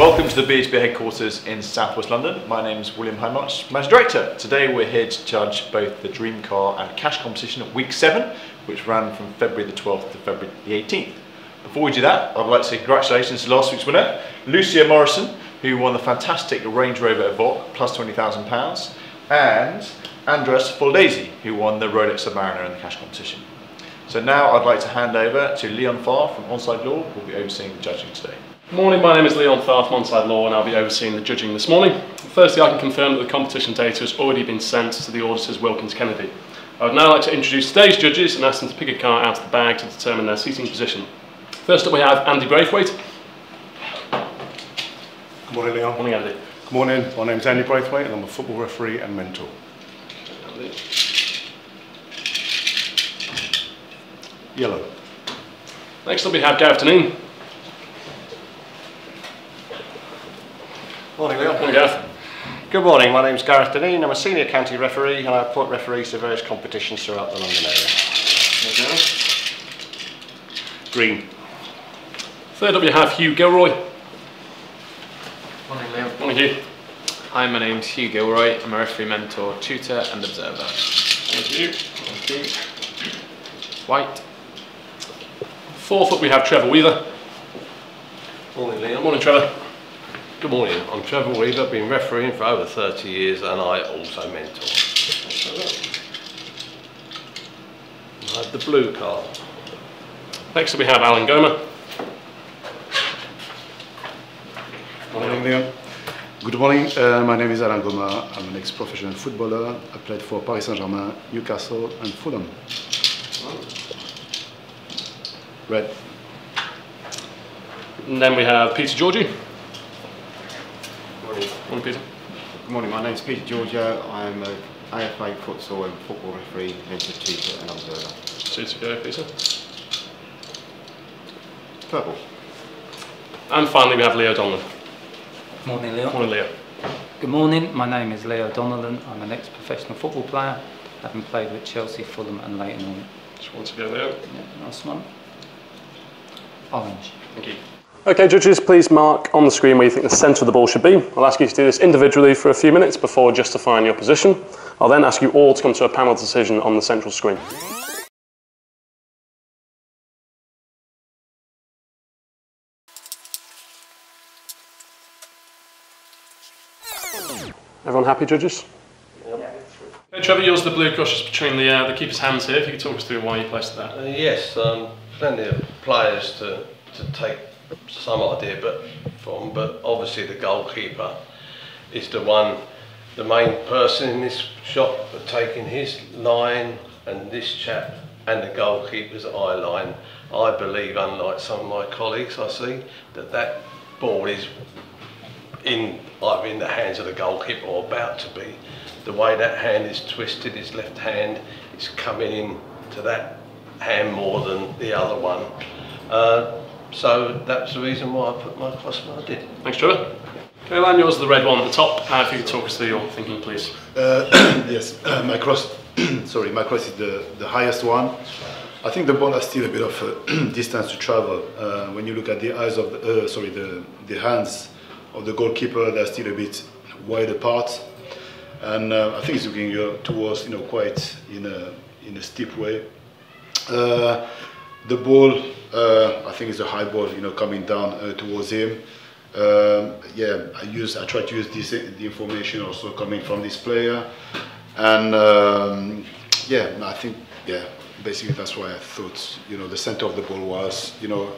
Welcome to the BOTB headquarters in Southwest London. My name is William Heinmarch, Managing Director. Today we're here to judge both the Dream Car and Cash competition at week 7, which ran from February the 12th to February the 18th. Before we do that, I'd like to say congratulations to last week's winner, Lucia Morrison, who won the fantastic Range Rover Evoque, plus £20,000, and Andres Foldesi, who won the Rolex Submariner in the Cash competition. So now I'd like to hand over to Leon Farr from Onside Law, who will be overseeing the judging today. Morning, my name is Leon Farr from Onside Law and I'll be overseeing the judging this morning. Firstly, I can confirm that the competition data has already been sent to the auditors Wilkins Kennedy. I would now like to introduce today's judges and ask them to pick a car out of the bag to determine their seating position. First up we have Andy Braithwaite. Good morning, Leon. Morning, Andy. Good morning, my name's Andy Braithwaite and I'm a football referee and mentor. Andy. Yellow. Next up we have Gareth Deneen. Morning, Leon. Morning, Gareth. Good morning, my name's Gareth Deneen. I'm a senior county referee and I appoint referees to various competitions throughout the London area. Okay. Green. Third up you have Hugh Gilroy. Morning, Liam. Morning, Hugh. Hi, my name's Hugh Gilroy. I'm a referee, mentor, tutor and observer. Thank you. Thank you. White. Fourth up we have Trevor Weaver. Morning, Liam. Morning, Trevor. Good morning. I'm Trevor Weaver. I've been refereeing for over 30 years and I also mentor. I have the blue card. Next up we have Alan Gomer. Morning, Leon. Good morning, my name is Alain Goma. I'm an ex-professional footballer. I played for Paris Saint-Germain, Newcastle and Fulham. Red. And then we have Peter Georgie. Morning. Morning, Peter. Good morning, my name's Peter Georgia. I'm an AFA futsal and football referee, mentor, tutor and observer. Two to go, Peter. Purple. And finally we have Leo Donlan. Morning, Leo. Morning, Leo. Good morning, my name is Leo Donnellan. I'm an ex-professional football player, having played with Chelsea, Fulham and Leighton Orient. Just want to go, Leo. Yeah, nice one. Orange. Thank you. Okay, judges, please mark on the screen where you think the centre of the ball should be. I'll ask you to do this individually for a few minutes before justifying your position. I'll then ask you all to come to a panel decision on the central screen. Everyone happy, judges? Yep. Okay, Trevor, yours the blue crush between the keeper's hands here. If you could talk us through why you placed that. Yes, plenty of players to take some idea from, but obviously the goalkeeper is the main person in this shot, but taking his line and this chap and the goalkeeper's eye line, I believe, unlike some of my colleagues, I see that ball is either in the hands of the goalkeeper or about to be. The way that hand is twisted, his left hand is coming in to that hand more than the other one. So that's the reason why I put my cross where I did. Thanks, Trevor. Okay, Lan, yours is the red one at the top. If you could talk us through your thinking, please. Yes, my cross. Sorry, my cross is the highest one. I think the ball has still a bit of distance to travel. When you look at the eyes of the hands of the goalkeeper, they're still a bit wide apart, and I think it's looking towards quite in a steep way. The ball, I think it's a high ball, coming down towards him. Yeah, I try to use the information also coming from this player, and yeah, I think basically that's why I thought the center of the ball was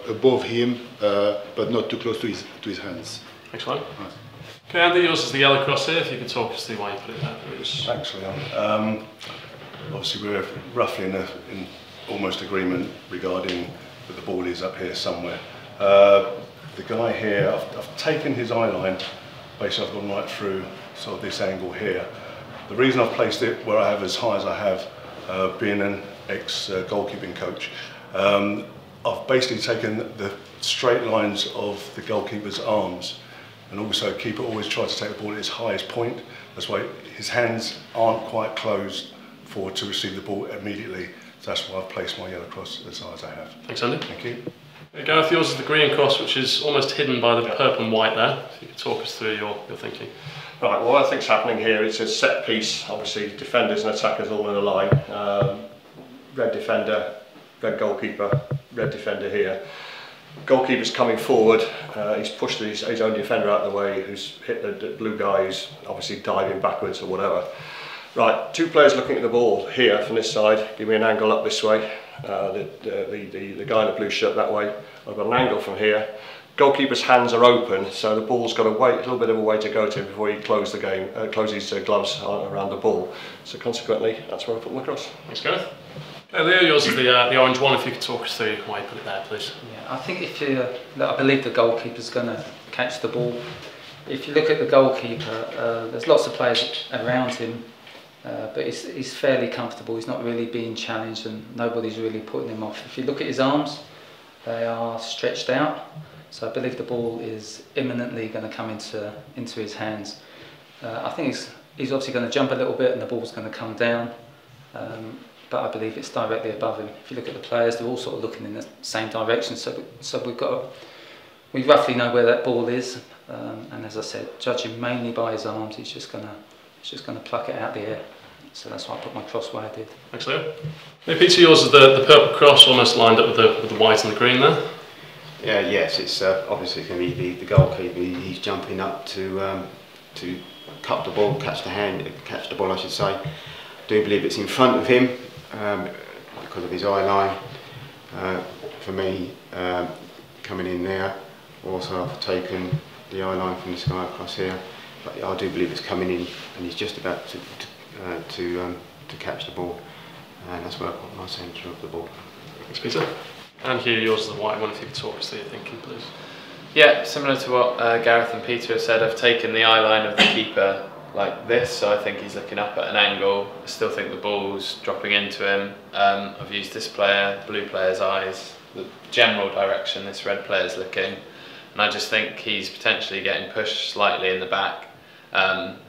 above him, but not too close to his hands. Excellent. Right. Okay, Andy, yours is the yellow cross here. If you could talk us through why you put it there, please. Thanks, Leon. Obviously we're roughly in almost agreement regarding that the ball is up here somewhere. The guy here, I've taken his eye line, basically I've gone right through sort of this angle here. The reason I've placed it where I have as high as I have, being an ex-goalkeeping coach, I've basically taken the straight lines of the goalkeeper's arms, and also keeper always tries to take the ball at his highest point. That's why his hands aren't quite closed to receive the ball immediately. So that's why I've placed my yellow cross as high as I have. Thanks, Andy. Thank you. Gareth, yours is the green cross, which is almost hidden by the purple and white there. If you could talk us through your thinking. Right, well, what I think's happening here, it's a set piece, obviously defenders and attackers all in a line. Red defender, red goalkeeper, red defender here. Goalkeeper's coming forward, he's pushed his own defender out of the way, who's hit the blue guy who's obviously diving backwards or whatever. Right, two players looking at the ball here from this side, give me an angle up this way. The guy in the blue shirt that way. I've got an angle from here. Goalkeeper's hands are open, so the ball's got a little bit of a way to go to before he closes his gloves around the ball. So consequently, that's where I put my cross. Thanks, Gareth. Leo, yours is the orange one. If you could talk us through why you put it there, please. Yeah, I think I believe the goalkeeper's going to catch the ball. If you look at the goalkeeper, there's lots of players around him, but he's fairly comfortable. He's not really being challenged, and nobody's really putting him off. If you look at his arms, they are stretched out. So I believe the ball is imminently going to come into his hands. I think he's obviously going to jump a little bit and the ball's going to come down, but I believe it's directly above him. If you look at the players, they're all sort of looking in the same direction, so we roughly know where that ball is, and as I said, judging mainly by his arms, he's just going to pluck it out the air. So that's why I put my cross where I did. Thanks, Leo. Hey, Peter, yours is the purple cross, almost lined up with the white and the green there. Yeah, yes, it's obviously going to be the goalkeeper. He's jumping up to cut the ball, catch the ball, I should say. I do believe it's in front of him because of his eye line. For me, coming in there, also I've taken the eye line from this guy across here, but I do believe it's coming in, and he's just about to catch the ball, and that's where I put my centre of the ball. Thanks, Peter. And here, yours is the white one. If you could talk us through your thinking, please. Yeah, similar to what Gareth and Peter have said, I've taken the eye line of the keeper like this, so I think he's looking up at an angle. I still think the ball's dropping into him. I've used this player, blue player's eyes, the general direction this red player's looking, and I just think he's potentially getting pushed slightly in the back.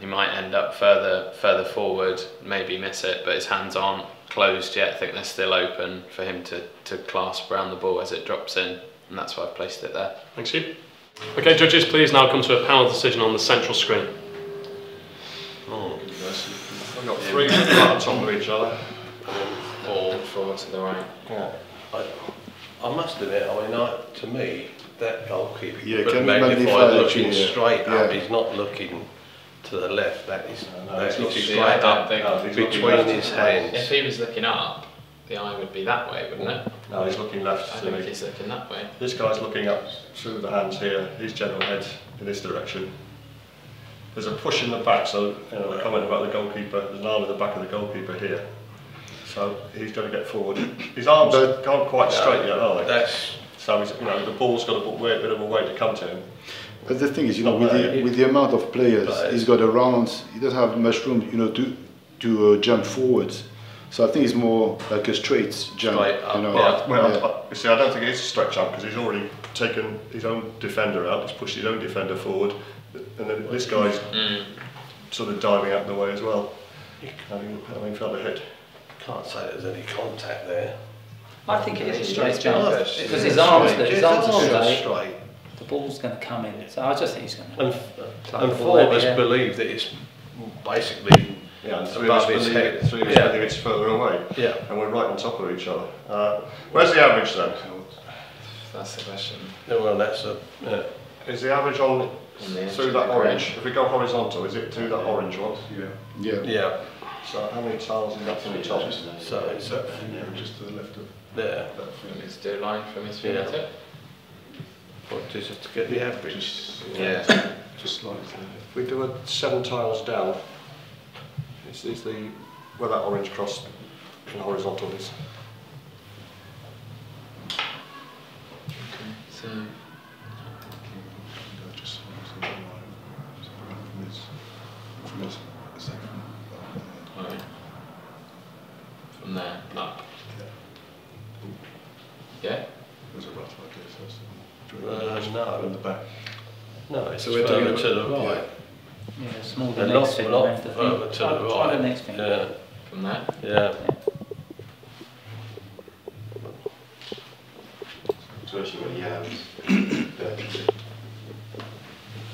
He might end up further forward, maybe miss it, but his hands aren't closed yet. I think they're still open for him to clasp around the ball as it drops in, and that's why I've placed it there. Thanks, you. Okay, judges, please now come to a panel decision on the central screen. Oh, I've got three right on top of each other. All four to the right. Yeah. I must admit, to me, that goalkeeper Yeah, can magnify looking actually, straight yeah. up. He's not looking to the left. That is he's straight I don't up think between his hands. If he was looking up, the eye would be that way, wouldn't it? No, he's looking left. I think he's looking that way. This guy's looking up through the hands here, his general head in this direction. There's a push in the back, so the comment about the goalkeeper, there's an arm at the back of the goalkeeper here. So he's going to get forward. His arms aren't quite straight yet, are they? So he's, the ball's got a bit of a way to come to him. But the thing is, with the amount of players he's got around, he doesn't have much room, to jump forwards. So I think it's more like a straight jump. You see, I don't think it's a straight jump because he's already taken his own defender out. He's pushed his own defender forward, and then this guy's sort of diving out of the way as well. Having felt a hit. Can't say there's any contact there. I think it is a straight jump because his arms are straight. The ball's going to come in, so I just think he's going to. And four of us believe that it's basically above his head. Three of us believe it's further away. Yeah. And we're right on top of each other. Where's the average then? That's the question. Yeah, well, that's Is the average on through that orange? If we go horizontal, is it through that orange one? Yeah. So how many tiles is that from the top? So it's just to the left of there. Let's do a line from his finger tip. What is it to get the average? Yeah. Just slightly. If we do a 7 tiles down, is the where that orange cross in horizontal is. So from there up. Yeah. There's a rough like this. No. In the back. No, it's So we're further doing to the right. Yeah, it's more A the lot, next thing. further to the Try right. the next thing. Yeah. From there. Yeah. especially when yellows.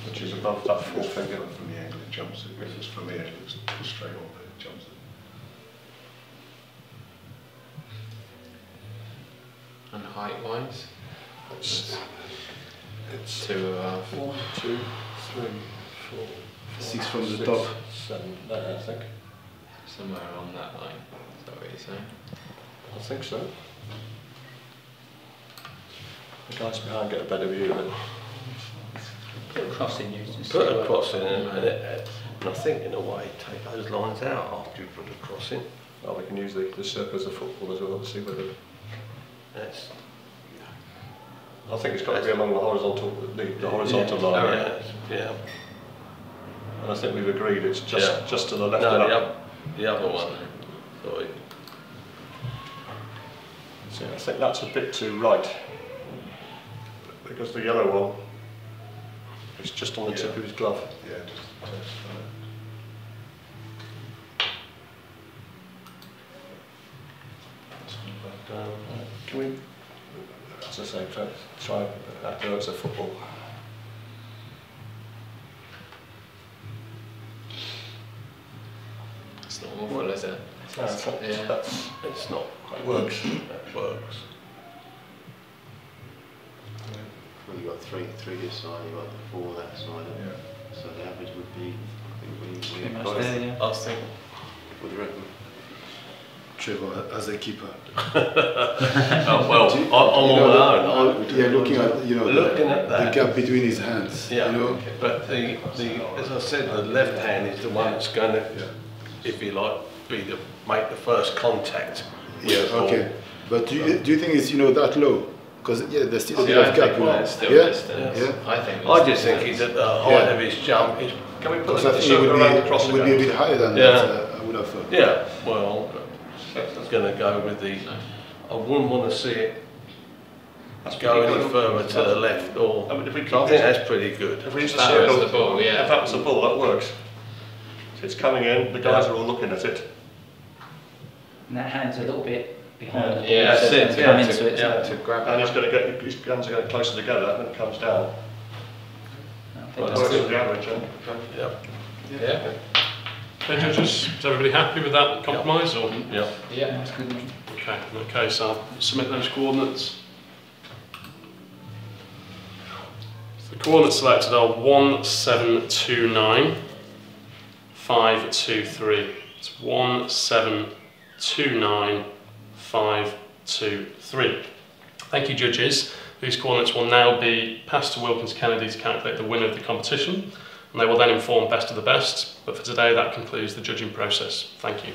Which is above that full finger from the angle it jumps at. If it's from here, it looks straight on, but it jumps at. And height wise? It's 2.5. 1, 2, 3, 4, 6 from the 6, top. 7, I think. Somewhere along that line. Is that what you're saying? I think so. The guys behind get a better view of it. Put a cross in you. Put a cross in and I think in a way take those lines out after you put a cross in. Well, we can use the circle as a football as well to see whether that's. I think it's got to be along the horizontal line. Yeah. And I think we've agreed it's just to the left of that. The other one. Sorry. See, I think that's a bit too right. Because the yellow one is just on the tip of his glove. Yeah, just can we, as I say, try that go as a football? It's not awful, is it? No, it's not. It works. It works. Well, you've got three this side, you've got 4 that side. Yeah. So the average would be, I think Pretty much there, yeah. I was thinking. What do you reckon? Trevor as a keeper. Oh, well, I'm on my own. Yeah, looking at looking at that, the gap between his hands. Yeah, you know? but the as I said, the left hand is the one that's going to, if you like, make the first contact. Yeah, okay. But do you think it's that low? Because there's still a bit of gap. I just think he's at the height of his jump. Can we put because I think it would be a bit higher than that. I would have thought. Yeah, well, I'm going to go with the. I wouldn't want to see it go any further to the left, or I think that's pretty good. If we use the That circle, was the ball, yeah. if that was the ball, that works. So it's coming in, the guys are all looking at it. And that hand's a little bit behind the ball. Yeah, so that's it it, doesn't come into it. Yeah, to grab And it. he's going to get, his hands are getting closer together and it comes down. I think Well, that's that's good. the average, Yeah. Yeah. Okay, judges, is everybody happy with that compromise? Or? Yeah. Yeah. That's good. Okay, in that case, I'll submit those coordinates. So the coordinates selected are 1729, 523. It's 1729, 523. Thank you, judges. These coordinates will now be passed to Wilkins Kennedy to calculate the winner of the competition, and they will then inform best of the best. But for today, that concludes the judging process. Thank you.